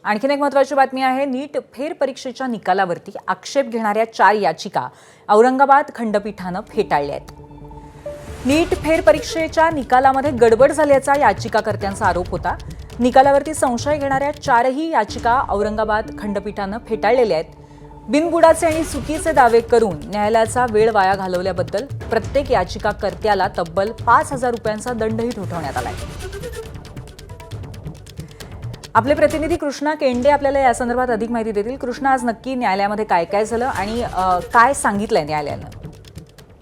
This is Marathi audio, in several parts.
आणखीन एक महत्त्वाची बातमी आहे। नीट फेरपरीक्षेच्या निकालावरती आक्षेप घेणाऱ्या 4 याचिका औरंगाबाद खंडपीठानं फेटाळल्या आहेत। नीट फेरपरीक्षेच्या निकालामध्ये गडबड झाल्याचा याचिकाकर्त्यांचा आरोप होता। निकालावरती संशय घेणाऱ्या 4ही याचिका औरंगाबाद खंडपीठानं फेटाळलेल्या आहेत। बिनबुडाचे आणि चुकीचे दावे करून न्यायालयाचा वेळ वाया घालवल्याबद्दल प्रत्येक याचिकाकर्त्याला तब्बल 5,000 रुपयांचा दंडही ठोठावण्यात आलाय। आपले प्रतिनिधी कृष्णा केंडे आपल्याला या संदर्भात अधिक माहिती देतील। कृष्णा, आज नक्की न्यायालयामध्ये काय काय झालं आणि काय सांगितलंय न्यायालयानं?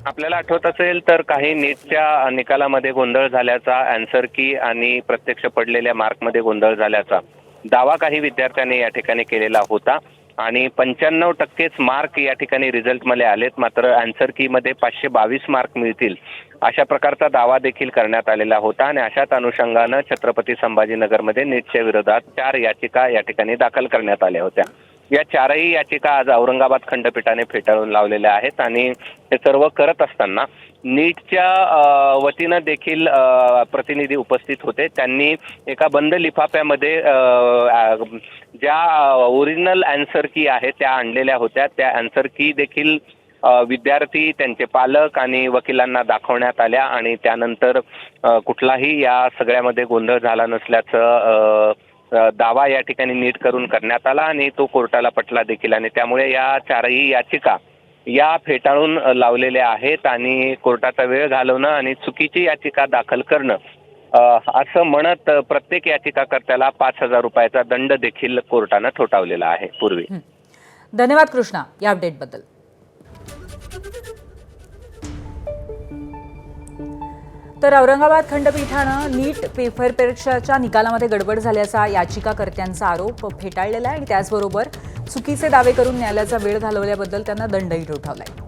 आपल्याला आठवत असेल तर काही नीटच्या निकालामध्ये गोंधळ झाल्याचा, आन्सर की आणि प्रत्यक्ष पडलेल्या मार्कमध्ये गोंधळ झाल्याचा दावा काही विद्यार्थ्यांनी या ठिकाणी केलेला होता आणि 95%च मार्क या ठिकाणी रिझल्टमध्ये आलेत। मात्र आन्सर की मध्ये 522 मार्क मिळतील अशा प्रकारचा दावा देखील करण्यात आलेला होता आणि अशाच अनुषंगानं छत्रपती संभाजीनगरमध्ये नीटच्या विरोधात 4 याचिका या ठिकाणी दाखल करण्यात आल्या होत्या। या 4ही याचिका आज औरंगाबाद खंडपीठाने फेटाळून लावलेल्या आहेत आणि हे सर्व करत असताना नीटच्या वतीनं देखील प्रतिनिधी उपस्थित होते। त्यांनी एका बंद लिफाफ्यामध्ये ज्या ओरिजिनल आन्सर की आहेत त्या आणलेल्या होत्या। त्या आन्सर की देखील विद्यार्थी, त्यांचे पालक आणि वकिलांना दाखवण्यात आल्या आणि त्यानंतर कुठलाही या सगळ्यामध्ये गोंधळ झाला नसल्याचं दावा या ठिकाणी नीट करून करण्यात आला आणि तो कोर्टाला पटला देखील आणि त्यामुळे या 4ही याचिका या फेटाळून लावलेल्या आहेत आणि कोर्टाचा वेळ घालवणं आणि चुकीची याचिका दाखल करणं असं म्हणत प्रत्येक याचिकाकर्त्याला 5,000 रुपयाचा दंड देखील कोर्टानं ठोठावलेला आहे। पूर्वी धन्यवाद कृष्णा या अपडेटबद्दल। तर औरंगाबाद खंडपीठानं नीट फेरपरीक्षेच्या निकालामध्ये गडबड झाल्याचा याचिकाकर्त्यांचा आरोप फेटाळलेला आहे आणि त्याचबरोबर चुकीचे दावे करून न्यायालयाचा वेळ घालवल्याबद्दल त्यांना दंडही ठोठावलाय।